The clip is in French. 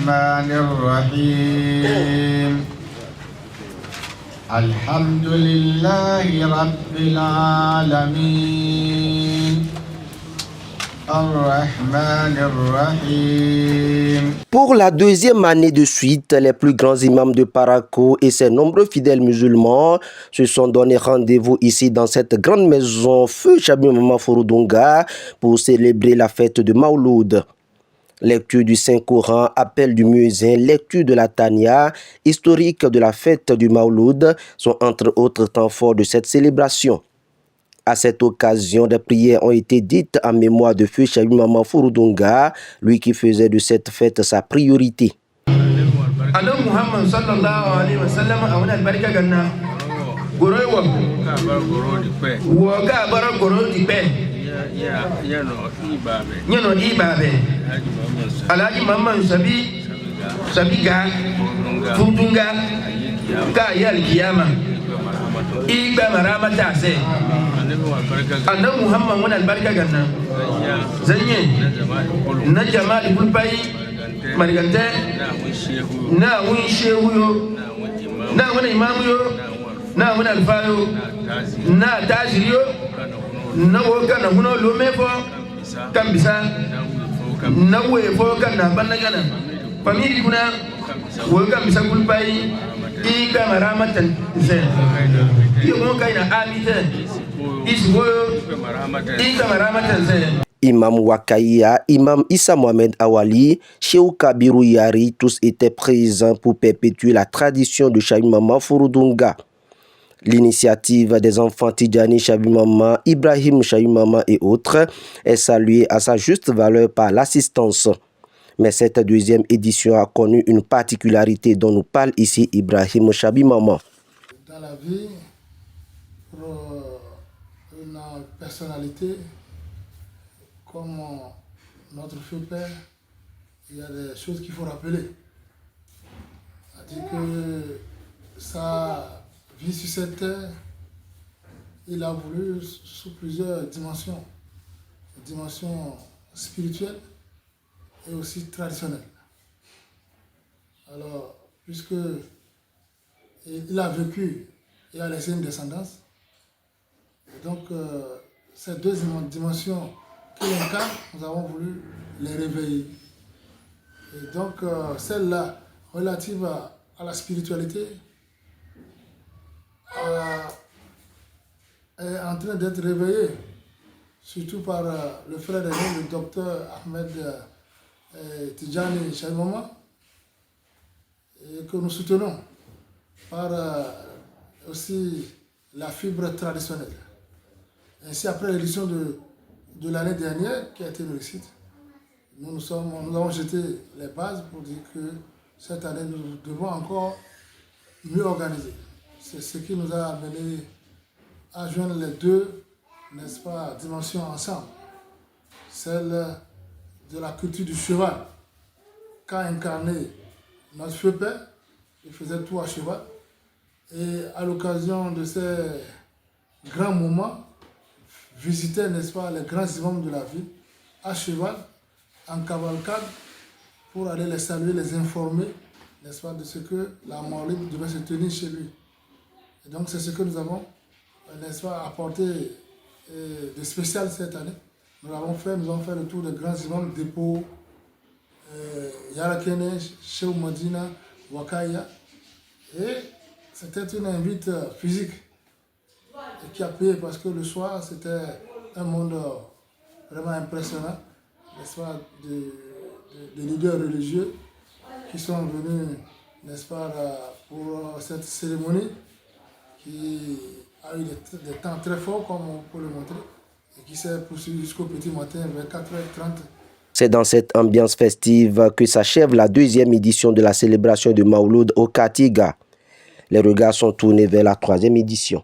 الرحمن الرحيم الحمد لله رب العالمين الرحمن الرحيم. Pour la deuxième année de suite, les plus grands imams de Parakou et ses nombreux fidèles musulmans se sont donné rendez-vous ici dans cette grande maison Feu Chabi Mama Fouroudonga pour célébrer la fête de Mauloud. Lecture du Saint-Coran, appel du muezzin, lecture de la Tania, historique de la fête du Mauloud sont entre autres temps forts de cette célébration. À cette occasion, des prières ont été dites en mémoire de Feu Chabi Mama Fouroudonga, lui qui faisait de cette fête sa priorité. Adam Muhammad sallallahu alayhi wa sallam awna albarka ganna goro wo ga bara goro di pe nyano ibabe Alhaji Muhammad sabiga Fouroudonga ka yal kiyama igba maramata se Adam Muhammad wana albarka ganna zanye na jama'a kulpai marigante na wun shehu yo na wani imamu yo na wani alfayo na tajiri yo na woka na huno lomefo kan bisa na wefo kan na banagana famiri kuna woka bisa kulpai ika maramatan zen yo mo kai na amite iswo ika maramatan zen. Imam Wakaïa, Imam Issa Mohamed Awali, Cheikh Kabirou Yari, tous étaient présents pour perpétuer la tradition de Chabi Mama Fouroudonga. L'initiative des enfants Tidjani Chabi Mama, Ibrahim Chabi Mama et autres est saluée à sa juste valeur par l'assistance. Mais cette deuxième édition a connu une particularité dont nous parle ici Ibrahim Chabi Mama. Dans la vie, pour une personnalité comme notre feu père, il y a des choses qu'il faut rappeler. C'est-à-dire que sa vie sur cette terre, il a voulu sous plusieurs dimensions. Une dimension spirituelle et aussi traditionnelle. Alors, puisque il a vécu et a laissé une descendance, et donc ces deux dimensions qu'il incarne, nous avons voulu les réveiller. Et donc, celle-là, relative à la spiritualité, est en train d'être réveillée, surtout par le frère aîné, le docteur Ahmed Tidjani Chabi Mama, et que nous soutenons par aussi la fibre traditionnelle. Ainsi, après l'édition de l'année dernière, qui a été une réussite, nous avons jeté les bases pour dire que cette année, nous devons encore mieux organiser. C'est ce qui nous a amené à joindre les deux, n'est-ce pas, dimensions ensemble. Celle de la culture du cheval, qu'a incarné notre feu père, il faisait tout à cheval. Et à l'occasion de ces grands moments, visiter, n'est-ce pas, les grands imams de la ville à cheval, en cavalcade, pour aller les saluer, les informer, n'est-ce pas, de ce que la Maulid devait se tenir chez lui. Et donc c'est ce que nous avons, n'est-ce pas, apporté de spécial cette année. Nous avons fait le tour des grands imams dépôts, Yarakene, Cheikh Madina, Wakaïa. Et c'était une invite physique et qui a payé parce que le soir c'était un monde vraiment impressionnant, n'est-ce pas, de leaders religieux qui sont venus, n'est-ce pas, pour cette cérémonie qui a eu des temps très forts comme on peut le montrer et qui s'est poursuivi jusqu'au petit matin vers 4h30. C'est dans cette ambiance festive que s'achève la deuxième édition de la célébration de Mauloud au Katiga. Les regards sont tournés vers la troisième édition.